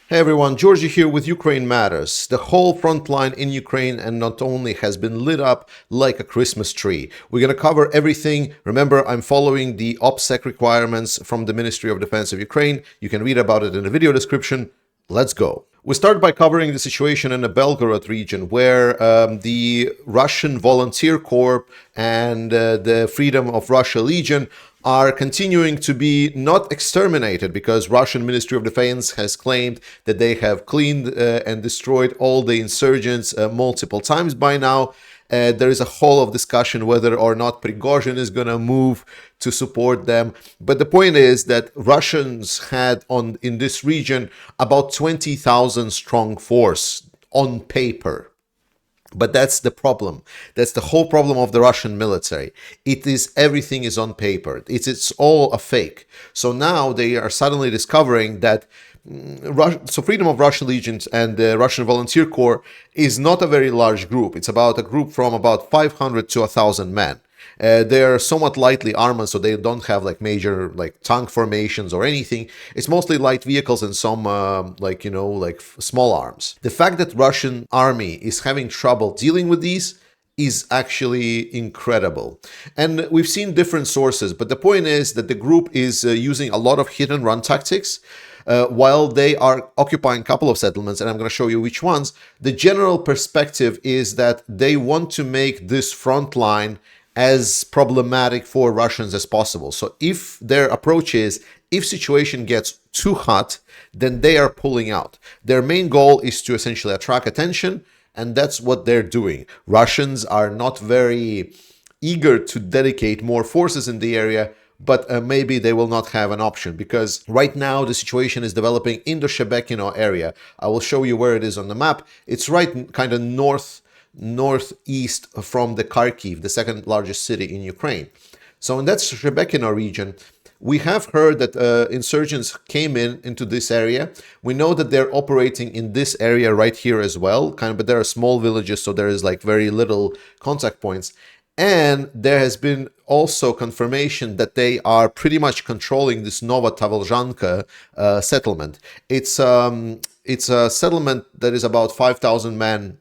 Hey everyone, Georgie here with Ukraine Matters. The whole front line in Ukraine and not only has been lit up like a Christmas tree. We're going to cover everything. Remember, I'm following the OPSEC requirements from the Ministry of Defense of Ukraine. You can read about it in the video description. Let's go. We start by covering the situation in the Belgorod region, where the Russian Volunteer Corps and the Freedom of Russia Legion are continuing to be not exterminated, because Russian Ministry of Defense has claimed that they have cleaned and destroyed all the insurgents multiple times by now. There is a whole of discussion whether or not Prigozhin is going to move to support them. But the point is that Russians had in this region about 20,000 strong force on paper. But that's the problem. That's the whole problem of the Russian military. Everything is on paper. It's all a fake. So now they are suddenly discovering that Freedom of Russia Legion and the Russian Volunteer Corps is not a very large group. It's about a group from about 500 to 1,000 men. They're somewhat lightly armored, so they don't have like major like tank formations or anything. It's mostly light vehicles and some small arms. The fact that Russian army is having trouble dealing with these is actually incredible. And we've seen different sources, but the point is that the group is using a lot of hit and run tactics. While they are occupying a couple of settlements, and I'm going to show you which ones, the general perspective is that they want to make this front line as problematic for Russians as possible. So if their approach is, if situation gets too hot, then they are pulling out. Their main goal is to essentially attract attention, and that's what they're doing. Russians are not very eager to dedicate more forces in the area, but maybe they will not have an option, because right now the situation is developing in the Shebekino area. I will show you where it is on the map. It's right kind of northeast from the Kharkiv, the second largest city in Ukraine. So in that Shebekino region, we have heard that insurgents came into this area. We know that they're operating in this area right here as well, but there are small villages, so there is like very little contact points. And there has been also confirmation that they are pretty much controlling this Nova Tavolzhanka settlement. It's a settlement that is about 5,000 men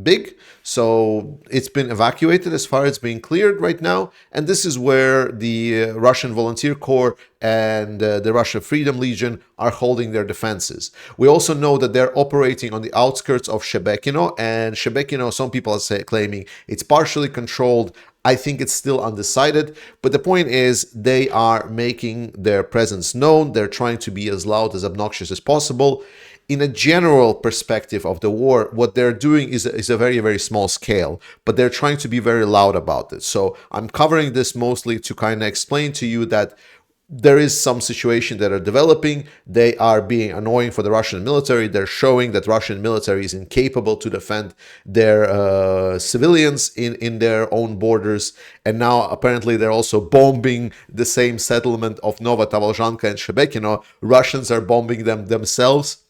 big, so it's been evacuated as far as being cleared right now. And this is where the Russian Volunteer Corps and the Russian Freedom Legion are holding their defenses. We also know that they're operating on the outskirts of Shebekino, and Shebekino, some people are claiming it's partially controlled. I think it's still undecided, but the point is they are making their presence known. They're trying to be as loud, as obnoxious as possible. In a general perspective of the war, what they're doing is a very, very small scale, but they're trying to be very loud about it. So I'm covering this mostly to kind of explain to you that there is some situation that are developing. They are being annoying for the Russian military. They're showing that Russian military is incapable to defend their civilians in their own borders. And now apparently they're also bombing the same settlement of Nova Tavolzhanka and Shebekino. Russians are bombing them themselves,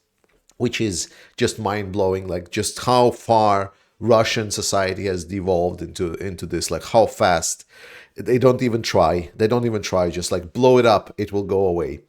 which is just mind-blowing, like just how far Russian society has devolved into this, like how fast. They don't even try, just like blow it up, it will go away.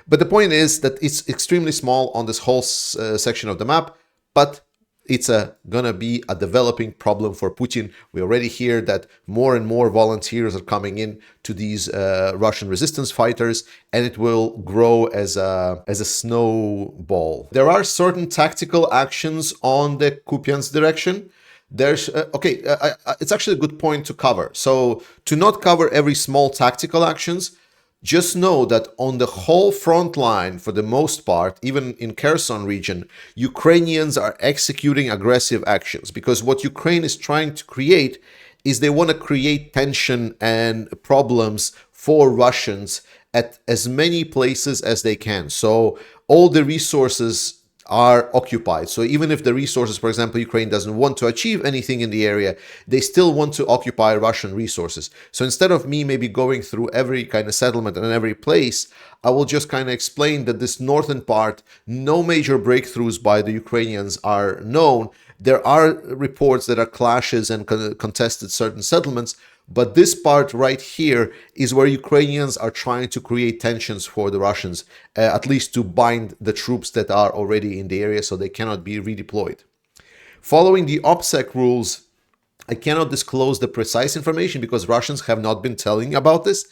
But the point is that it's extremely small on this whole section of the map, but it's gonna be a developing problem for Putin. We already hear that more and more volunteers are coming in to these Russian resistance fighters, and it will grow as a snowball. There are certain tactical actions on the Kupyansk direction. There's it's actually a good point to cover. So to not cover every small tactical actions, just know that on the whole front line, for the most part, even in Kherson region, Ukrainians are executing aggressive actions, because what Ukraine is trying to create is they want to create tension and problems for Russians at as many places as they can. So all the resources are occupied. So even if the resources, for example, Ukraine doesn't want to achieve anything in the area, they still want to occupy Russian resources. So instead of me maybe going through every kind of settlement and every place, I will just kind of explain that this northern part, no major breakthroughs by the Ukrainians are known. There are reports that are clashes and contested certain settlements, But this part right here is where Ukrainians are trying to create tensions for the Russians, at least to bind the troops that are already in the area so they cannot be redeployed. Following the OPSEC rules, I cannot disclose the precise information because Russians have not been telling about this,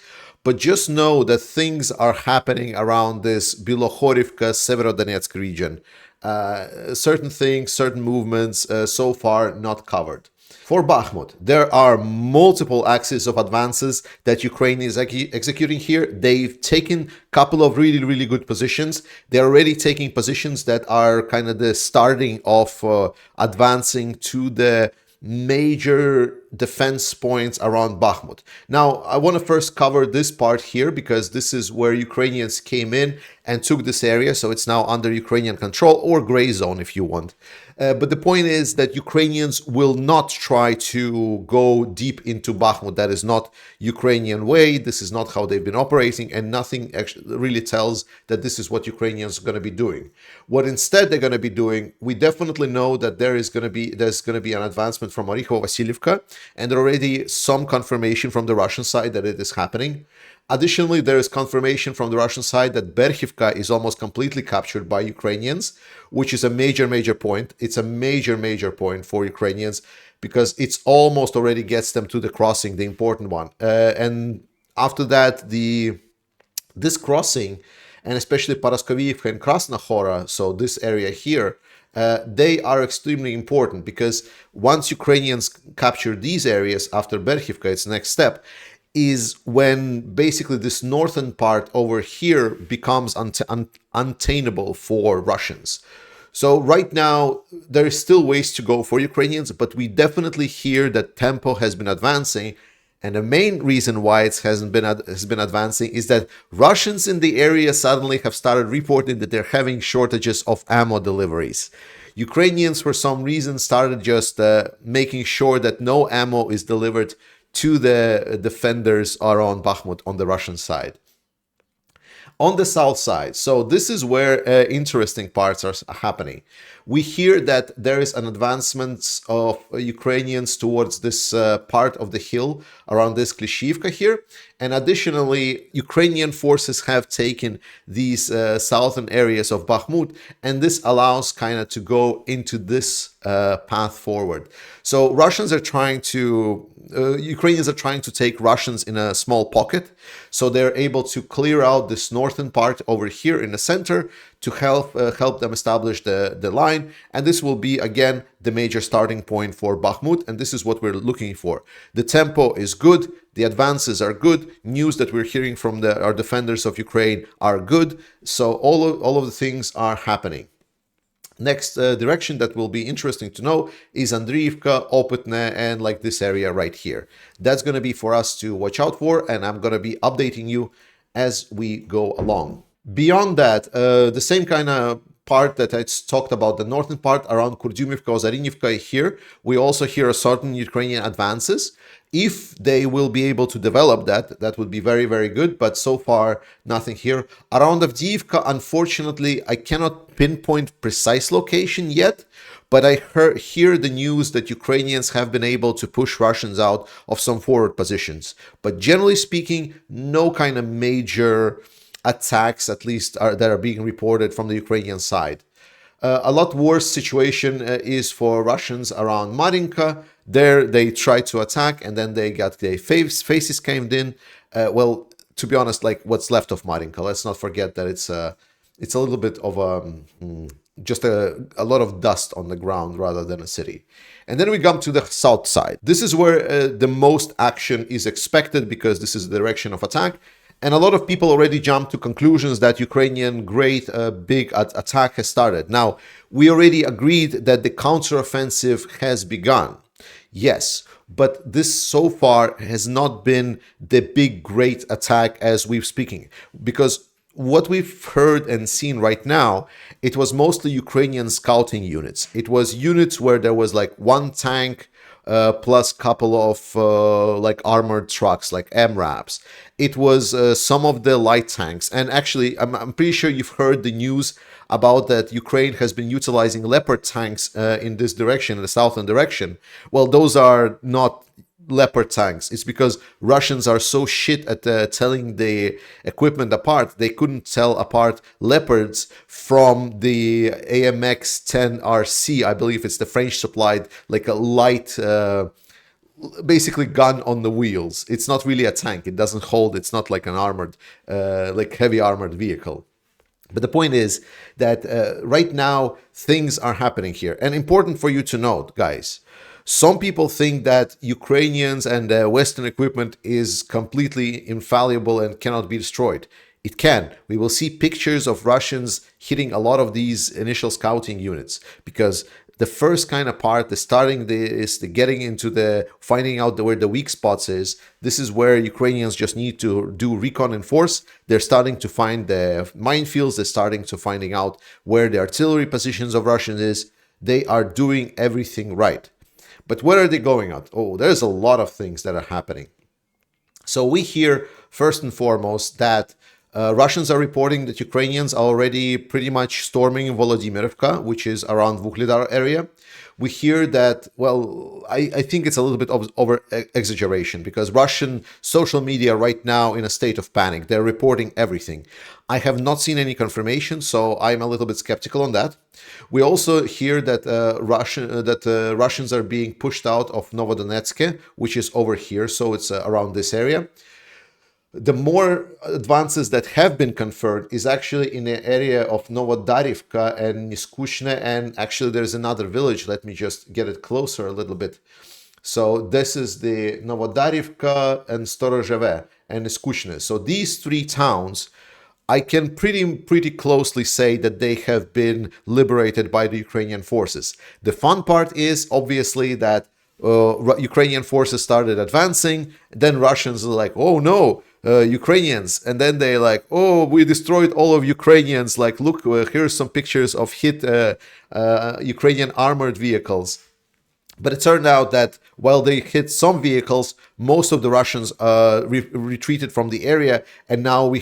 but just know that things are happening around this Bilohorivka, Severodonetsk region. Certain things, certain movements, so far not covered. For Bakhmut, there are multiple axes of advances that Ukraine is executing here. They've taken a couple of really good positions. They're already taking positions that are kind of the starting of advancing to the major defense points around Bakhmut. Now, I want to first cover this part here because this is where Ukrainians came in and took this area, so it's now under Ukrainian control, or gray zone if you want. But the point is that Ukrainians will not try to go deep into Bakhmut. That is not Ukrainian way. This is not how they've been operating, and nothing actually really tells that this is what Ukrainians are going to be doing. What instead they're going to be doing, we definitely know that there's going to be an advancement from Orikhovo-Vasilivka, and already some confirmation from the Russian side that it is happening. Additionally, there is confirmation from the Russian side that Berkhivka is almost completely captured by Ukrainians, which is a major point. It's a major point for Ukrainians because it's almost already gets them to the crossing, the important one. And after that, this crossing, and especially Paraskovivka and Krasnohora, so this area here, they are extremely important because once Ukrainians capture these areas after Berkhivka, its next step, is when basically this northern part over here becomes untenable for Russians. So right now, there is still ways to go for Ukrainians, but we definitely hear that tempo has been advancing. And the main reason why it has been advancing is that Russians in the area suddenly have started reporting that they're having shortages of ammo deliveries. Ukrainians, for some reason, started just making sure that no ammo is delivered to the defenders around Bakhmut on the Russian side. On the south side, so this is where interesting parts are happening. We hear that there is an advancement of Ukrainians towards this part of the hill around this Klishivka here. And additionally, Ukrainian forces have taken these southern areas of Bakhmut, and this allows kind of to go into this path forward. So Ukrainians are trying to take Russians in a small pocket. So they're able to clear out this northern part over here in the center to help them establish the line. And this will be, again, the major starting point for Bakhmut. And this is what we're looking for. The tempo is good. The advances are good. News that we're hearing from our defenders of Ukraine are good. So all of the things are happening. Next direction that will be interesting to know is Avdiivka, Opytne, and like this area right here. That's going to be for us to watch out for, and I'm going to be updating you as we go along. Beyond that, the same kind of part that I talked about, the northern part around Kurdyumivka, Ozarynivka here, we also hear certain Ukrainian advances. If they will be able to develop that would be very good, but so far nothing here. Around Avdiivka, unfortunately, I cannot pinpoint precise location yet, but I hear the news that Ukrainians have been able to push Russians out of some forward positions. But generally speaking, no kind of major attacks, at least, that are being reported from the Ukrainian side. A lot worse situation is for Russians around Marinka. There they tried to attack, and then they got their faces caved in. Well, to be honest, like what's left of Marinka. Let's not forget that it's a little bit of just a lot of dust on the ground rather than a city. And then we come to the south side. This is where the most action is expected because this is the direction of attack. And a lot of people already jumped to conclusions that Ukrainian great big attack has started. Now, we already agreed that the counteroffensive has begun. Yes, but this so far has not been the big great attack as we're speaking. Because what we've heard and seen right now, it was mostly Ukrainian scouting units. It was units where there was like one tank, plus couple of like armored trucks like MRAPs. It was some of the light tanks, and actually I'm pretty sure you've heard the news about that Ukraine has been utilizing Leopard tanks in this direction, in the southern direction. Well, those are not Leopard tanks. It's because Russians are so shit at telling the equipment apart. They couldn't tell apart Leopards from the AMX 10RC. I believe it's the French supplied, like a light, basically gun on the wheels. It's not really a tank. It doesn't hold. It's not like an armored, like heavy armored vehicle. But the point is that right now things are happening here. And important for you to note, guys, some people think that Ukrainians and Western equipment is completely infallible and cannot be destroyed. It can. We will see pictures of Russians hitting a lot of these initial scouting units, because the first kind of part, is the getting into the finding out where the weak spots is. This is where Ukrainians just need to do recon and force. They're starting to find the minefields. They're starting to finding out where the artillery positions of Russians is. They are doing everything right. But where are they going at? Oh, there's a lot of things that are happening. So we hear first and foremost that Russians are reporting that Ukrainians are already pretty much storming Volodymyrivka, which is around Vuhledar area. We hear that, well, I think it's a little bit of over exaggeration, because Russian social media right now in a state of panic. They're reporting everything. I have not seen any confirmation, so I'm a little bit skeptical on that. We also hear that Russians are being pushed out of Novodonetsk, which is over here, so it's around this area. The more advances that have been confirmed is actually in the area of Novodarivka and Niskushne, and actually there's another village. Let me just get it closer a little bit. So this is the Novodarivka and Storozheve and Niskushne. So these three towns, I can pretty closely say that they have been liberated by the Ukrainian forces. The fun part is obviously that Ukrainian forces started advancing, then Russians are like, oh no, Ukrainians, and then they like, oh, we destroyed all of Ukrainians, like, look, here's some pictures of hit Ukrainian armored vehicles. But it turned out that while they hit some vehicles, most of the Russians retreated from the area, and now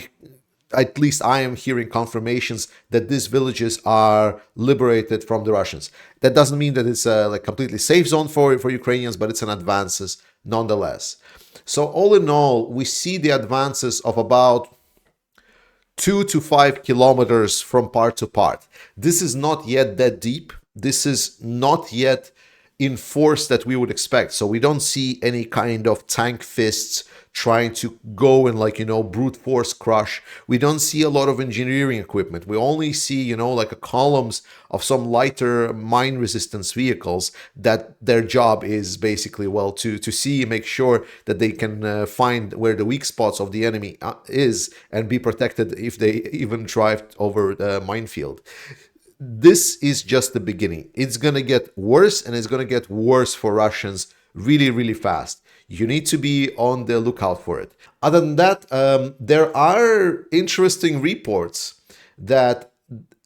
at least I am hearing confirmations that these villages are liberated from the Russians. That doesn't mean that it's a like completely safe zone for Ukrainians, but it's an advances nonetheless. So all in all, we see the advances of about 2 to 5 kilometers from part to part. This is not yet that deep. This is not yet in force that we would expect. So we don't see any kind of tank fists trying to go and brute force crush. We don't see a lot of engineering equipment. We only see, like a columns of some lighter mine resistance vehicles that their job is basically, to see, make sure that they can find where the weak spots of the enemy is and be protected if they even drive over the minefield. This is just the beginning. It's going to get worse, and it's going to get worse for Russians really, really fast. You need to be on the lookout for it. Other than that, there are interesting reports that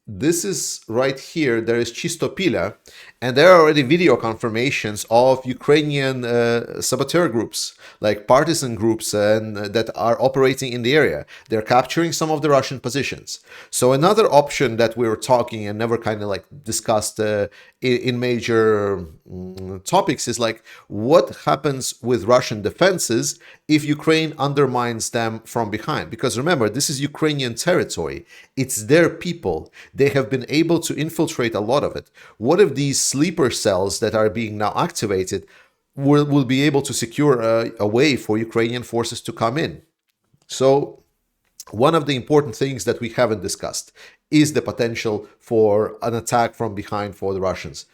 this is right here. There is Chistopila, and there are already video confirmations of Ukrainian saboteur groups, like partisan groups, and that are operating in the area. They're capturing some of the Russian positions. So another option that we were talking and never kind of discussed in major topics is what happens with Russian defenses if Ukraine undermines them from behind. Because remember, this is Ukrainian territory. It's their people. They have been able to infiltrate a lot of it. What if these sleeper cells that are being now activated will be able to secure a way for Ukrainian forces to come in? So one of the important things that we haven't discussed is the potential for an attack from behind for the Russians.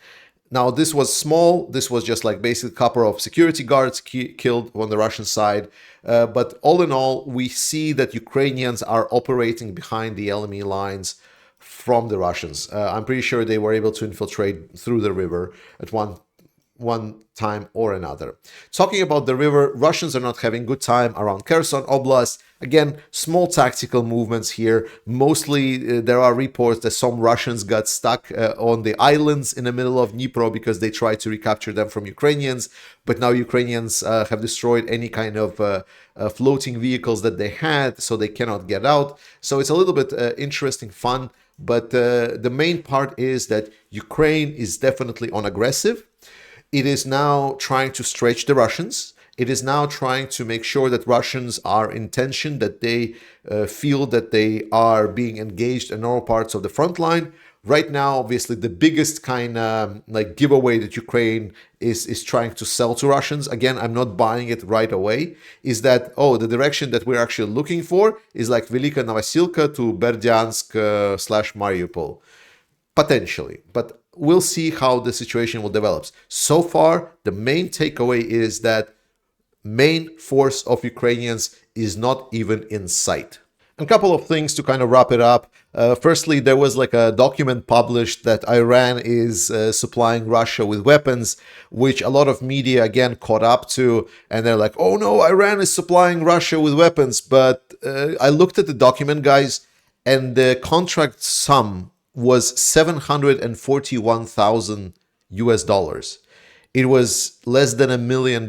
Now, this was small. This was just basically a couple of security guards killed on the Russian side. But all in all, we see that Ukrainians are operating behind the enemy lines from the Russians. I'm pretty sure they were able to infiltrate through the river at one time or another. Talking about the river, Russians are not having good time around Kherson Oblast. Again, small tactical movements here. Mostly there are reports that some Russians got stuck on the islands in the middle of Dnipro because they tried to recapture them from Ukrainians. But now Ukrainians have destroyed any kind of floating vehicles that they had, so they cannot get out. So it's a little bit interesting fun. But the main part is that Ukraine is definitely on aggressive. It is now trying to stretch the Russians. It is now trying to make sure that Russians are in tension, that they feel that they are being engaged in all parts of the front line. Right now, obviously, the biggest kind of like giveaway that Ukraine is trying to sell to Russians, again, I'm not buying it right away, is that, oh, the direction that we're actually looking for is like Velika Novosilka to Berdyansk slash Mariupol. Potentially, but we'll see how the situation will develop. So far, the main takeaway is that main force of Ukrainians is not even in sight. A couple of things to kind of wrap it up. Firstly, there was like a document published that Iran is supplying Russia with weapons, which a lot of media again caught up to, and they're like, oh no, Iran is supplying Russia with weapons. But I looked at the document, guys, and the contract sum was 741,000 US dollars. It was less than $1 million.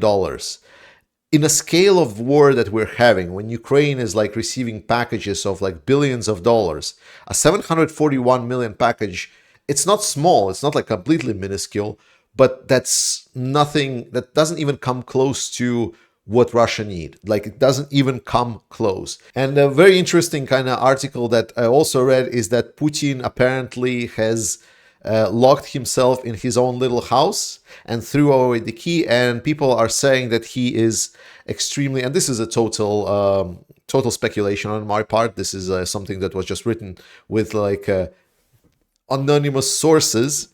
In a scale of war that we're having, when Ukraine is like receiving packages of like billions of dollars, a 741 million package, it's not small, it's not like completely minuscule, but that's nothing, that doesn't even come close to what Russia need. Like it doesn't even come close. And a very interesting kind of article that I also read is that Putin apparently has locked himself in his own little house and threw away the key, and people are saying that he is extremely, and this is a total speculation on my part, this is something that was just written with like anonymous sources,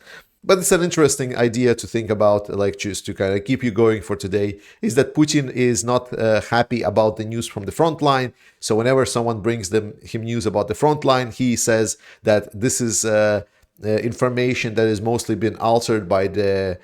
but it's an interesting idea to think about, like just to kind of keep you going for today, is that Putin is not happy about the news from the front line. So whenever someone brings him news about the front line, he says that this is information that has mostly been altered by the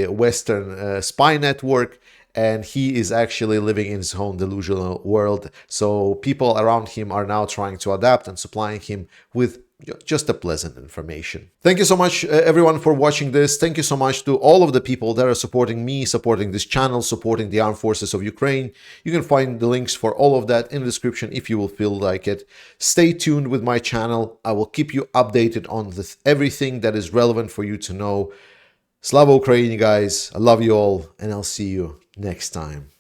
Western spy network, and he is actually living in his own delusional world. So people around him are now trying to adapt and supplying him with just a pleasant information. Thank you so much, everyone, for watching this. Thank you so much to all of the people that are supporting me, supporting this channel, supporting the armed forces of Ukraine. You can find the links for all of that in the description if you will feel like it. Stay tuned with my channel. I will keep you updated on everything that is relevant for you to know. Slava Ukraini, guys. I love you all, and I'll see you next time.